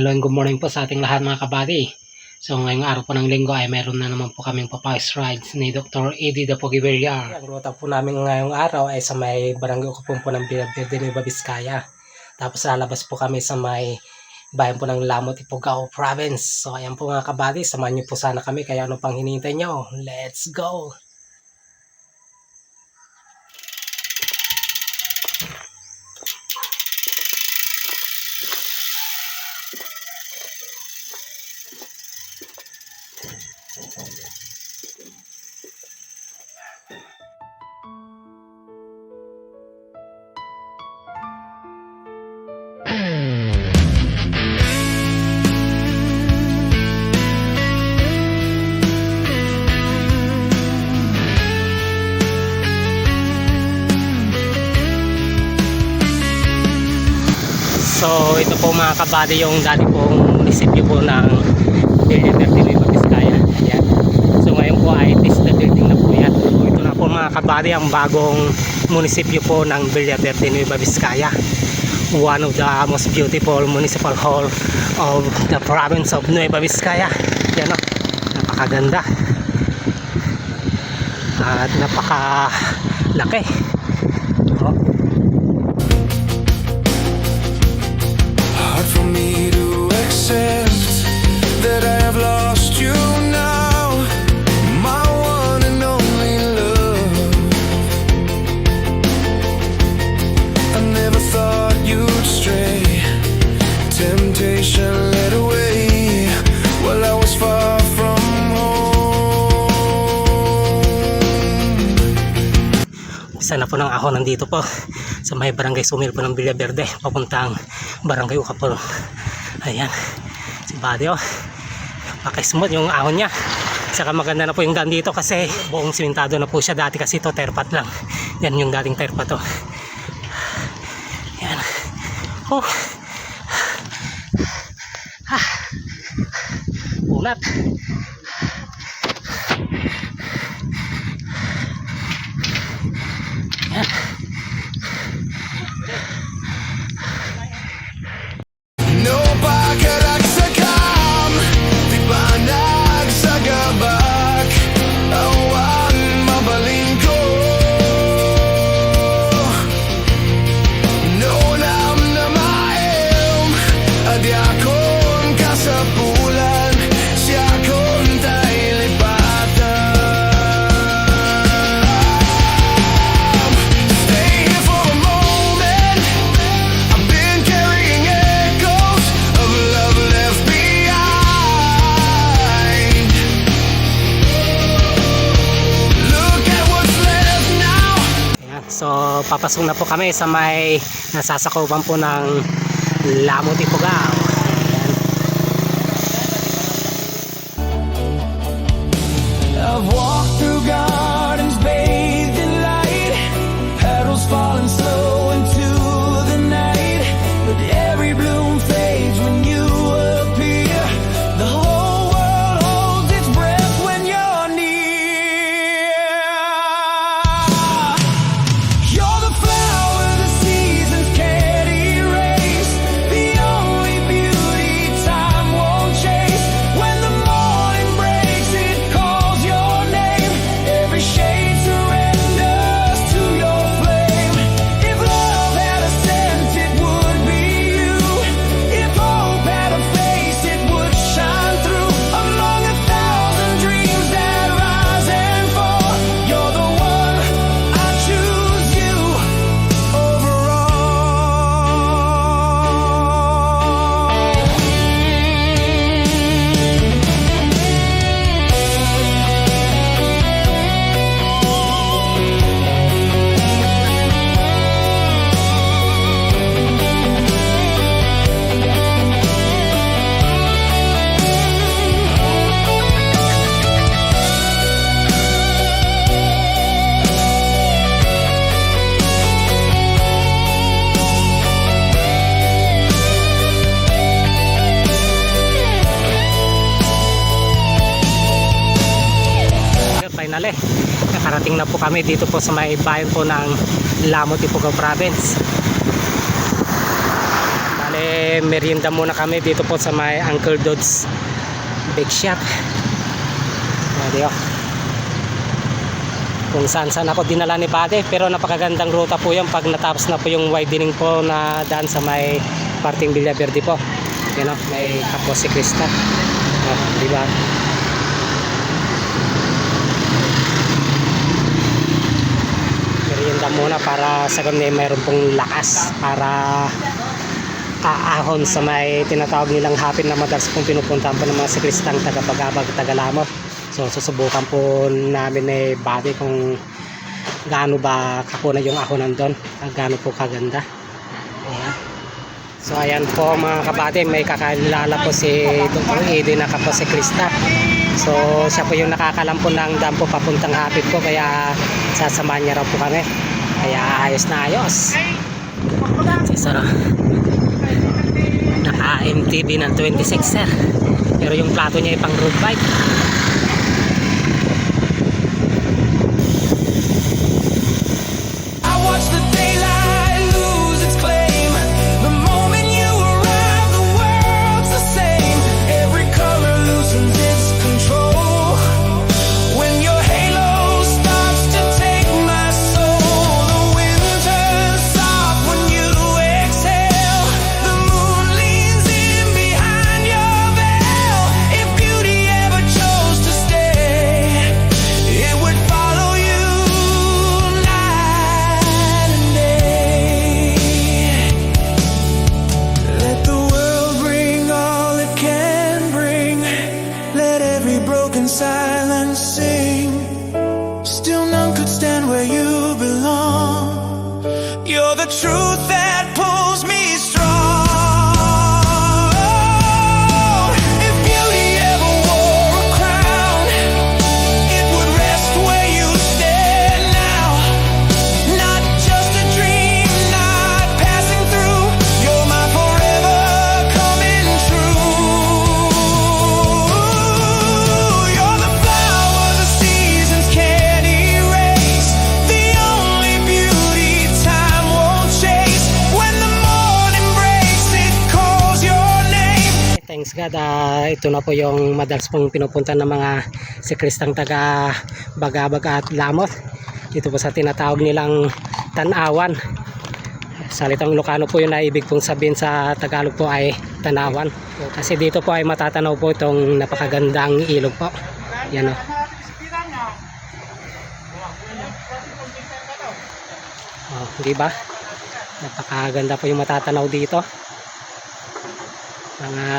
Hello and good morning po sa ating lahat mga kabady. So ngayong araw po ng linggo ay meron na naman po kaming papayas rides ni Dr. Eddie the Pogi Villar. Ang ruta po namin ngayong araw ay sa may barangay Ukupon po ng Villaverde, Nueva Vizcaya. Tapos lalabas po kami sa may bayan po ng Lamot, Ifugao Province. So ayan po mga kabady, samahan niyo po sana kami, kaya ano pang hinihintay niyo? Let's go! So ito po mga kabady yung dati pong munisipyo po ng Villaverde, Nueva Vizcaya. Ayan. So ngayon po ay testa building na po yan. So ito na po mga kabady ang bagong munisipyo po ng Villaverde, Nueva Vizcaya. One of the most beautiful municipal hall of the province of Nueva Vizcaya. Yan o, napakaganda at napakalaki. For me to accept that I have lost you now, my one and only love. I never thought you'd stray, temptation led away while I was far from home. Isa na po ng ahon nandito po sa may barangay Sumil po ng Villaverde, papuntang barangay Ukapon. Ayan, si Buddy oh, pakismooth yung ahon niya. Saka maganda na po yung daan dito kasi buong simentado na po siya. Dati kasi ito terpat lang. Yan yung dating terpat to. Ayan. Oh. Unat. Ayan. No pagkarak sa kam, di pa nagsagabak, awan mabaling ko. No nam na maem, adi akong kasapulan, siya kong tayo lipatan. Stay here for a moment, I've been carrying echoes of love left behind. Look at what's left now. Ayan. So papasok na po kami sa may nasasakupan po ng Lamot, Ifugao. I've walked through gardens bathed in light, petals falling slow into the night, but every bloom fades when you appear. The whole world holds its breath when you're near. You're the flower the seasons can't erase, the only beauty time won't chase. When the morning breaks, it calls your name. Every shade surrenders to your flame. If love had a scent, it would be you. If hope had a face, it would shine through. Among 1,000 dreams that rise and fall, you're the one, I choose you over Finally, nakarating na po kami dito po sa may bayan po ng Lamot, Ifugao Province. Bale, merienda muna kami dito po sa may Uncle Dod's Bake Shop. Diyo. Kung saan ako dinala ni Bade, pero napakagandang ruta po yan pag natapos na po yung widening po na daan sa may parting Villaverde po. Yan o, may Kapwa si Krista. Diba? Merienda muna para sa ganun mayroon pong lakas para aahon sa may tinatawag nilang hapin na madalas pong pinupuntahan po ng mga siklistang taga-Bagabag, taga-Lamot. So susubukan po namin ni Bobby kung gaano ba kakuna yung ahonan doon, gaano po kaganda. Ayan. So ayan po mga kabady, may kakilala po si Dr. Eden na Kapwa si Krista. So siya po yung nakakalam po ng dam po papuntang hapin po, kaya sasamahan niya raw po kami. Kaya ayos na ayos. Si Sara naka MTB ng 26 sir, pero yung plato niya ay pang road bike. I watch the daylight lose its claim. The moment you arrive, the world's the same. Every color loosens its control. When your halo starts to take my soul, the wind turns soft when you exhale. The moon leans in behind your veil. If beauty ever chose to stay, it would follow you night and day. Let the world bring all it can bring. Let every broken silence sing. Still none could stand where you belong. You're the truth that pulls me strong. If beauty ever wore a crown, it would rest where you stand now. Not just a dream, not passing through. You're my forever coming true. You're the flower the seasons can't erase. The only beauty time won't chase. When the morning breaks, it calls your name. Thanks God, ito na po yung madalas pong pinupunta ng mga siklistang taga Bagabag at Lamot. Dito po sa tinatawag nilang Tanawan. Salitang Ilocano po yun na ibig pong sabihin sa Tagalog po ay Tanawan. Kasi dito po ay matatanaw po itong napakagandang ilog po. Yan o. Oh, di ba? Napakaganda po yung matatanaw dito. Mga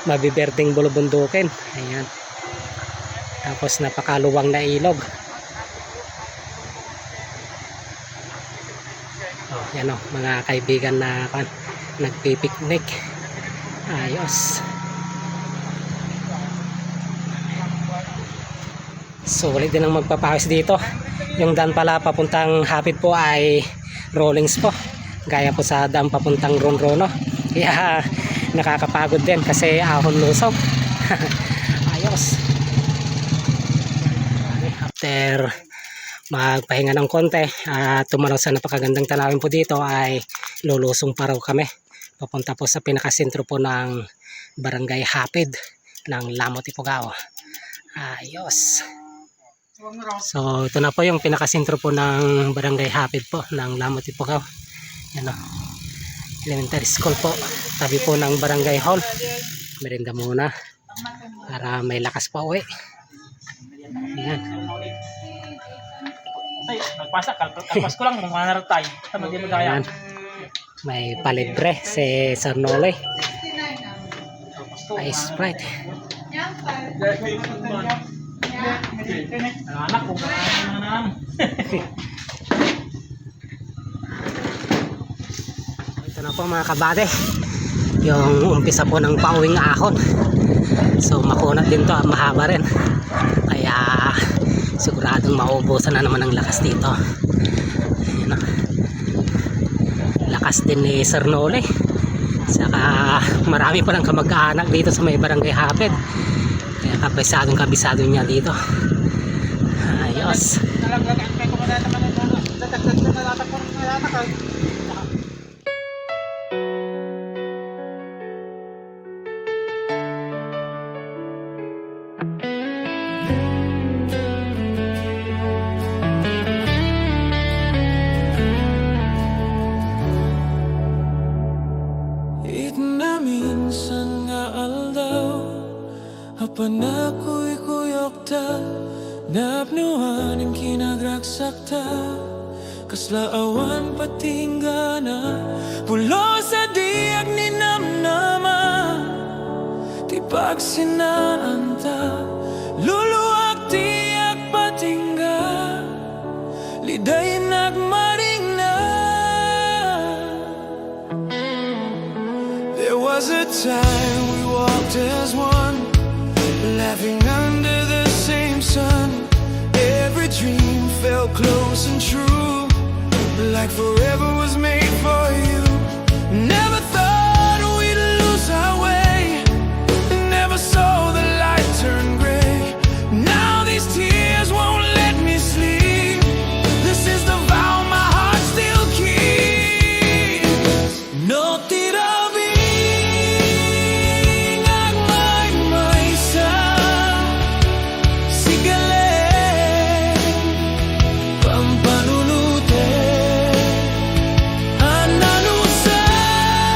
mabiberdeng bulubundukin. Ayan. Tapos napakaluwang na ilog. Oh, yan o, mga kaibigan na nagpipiknik. Ayos. Sulit din ang magpapawis dito. Yung daan pala papuntang Hapid po ay rollings po. Gaya po sa daan papuntang Ronrono. Kaya nakakapagod din kasi ahon lusog. Ayos. After magpahinga ng konti at tumanaw sa napakagandang tanawin po dito ay lulusong pa raw kami. Papunta po sa pinakasentro po ng Barangay Hapid ng Lamot, Ifugao. Ayos. So ito na po yung pinakasentro po ng Barangay Hapid po ng Lamot, Ifugao. Yan o. Elementary school po. Tabi po ng Barangay Hall. Merienda muna para may lakas pa uwi. Ayan. Ay, nagpasa, kalpas ko lang, mga naratay. Tama din mo daya. Ayan. May palibre si Sir Nole. Ay Sprite. Anak ko, mga Ito na po mga kabate, yung umpisa po ng pauwing ahon. So makunat din to, mahaba rin. Kaya siguradong maubusan na naman ang lakas dito. Ayan o. Lakas din ni Sir Nole. Saka marami pa lang kamag-anak dito sa may Barangay Hapid. Kaya kabisado niya dito. Ayos. panako'y kuyokta Napnuhanin kinagragsakta Kasla awan patinggana Pulo sa diag ni namnama Ti pagsinaanta Luluwag tiyak patingga Liday nagmaring na There was a time we walked as one Laughing under the same sun Every dream felt close and true Like forever was made for you Never thought we'd lose our way Never saw the light turn gray Now these tears won't let me sleep This is the vow my heart still keeps No tirabing ang may sa Sigaling pampanunute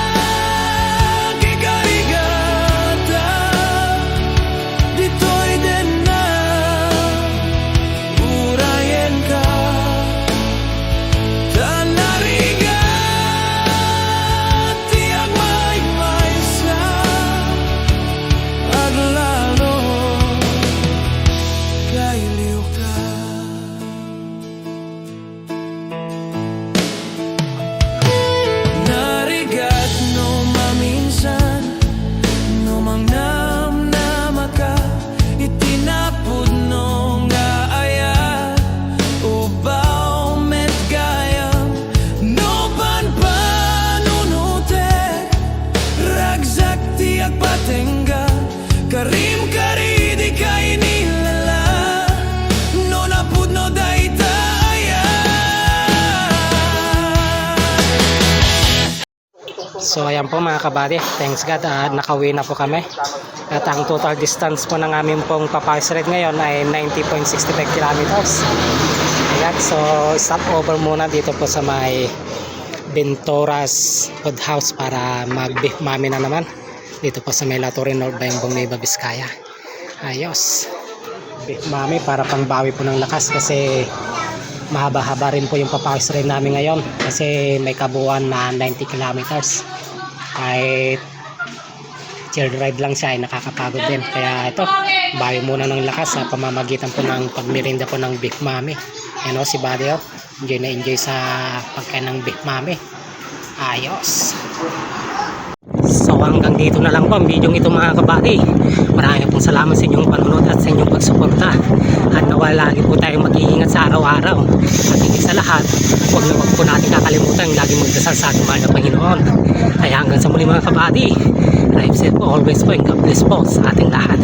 Ananusan kikarigata Dito'y din na urayan ka Tanarigat tiyak may sa Aglalo kailiw ka Narigat no maminsan No mang namnama ka Itinapod no nga ayat Ubaw met gayam No panpanunute Ragzak tiyak patengga Karim kari di kay nilala No napud no daytaya So ayan po mga kabady, thanks God, nakauwi na po kami. At ang total distance po ng aming pong Papayas Red ngayon ay 90.65 kilometers. Ayan, so stop over muna dito po sa may Venturas Food House para mag-beef mami na naman. Dito po sa may Latorin North Bayambong Nueva Vizcaya. Ayos. Beef mami para pangbawi po ng lakas kasi mahaba-haba rin po yung Papayas Red namin ngayon kasi may kabuuan na 90 kilometers. Kahit chill ride lang siya ay nakakapagod din, kaya ito bawi muna ng lakas sa pamamagitan po ng pagmirinda po ng beef mami. Ano si Buddy, enjoy na enjoy sa pagkain ng beef mami. Ayos. So hanggang dito na lang po ang video ito mga kabady. Maraming pong salamat sa inyong panunod at sa inyong pagsuporta. At nawala lagi po tayong mag-iingat sa araw-araw. At higit sa lahat, huwag po natin kakalimutan yung laging magdasal sa ating mahal na Panginoon. Kaya hanggang sa muli mga kabady, drive safe po always po and God bless po sa ating lahat.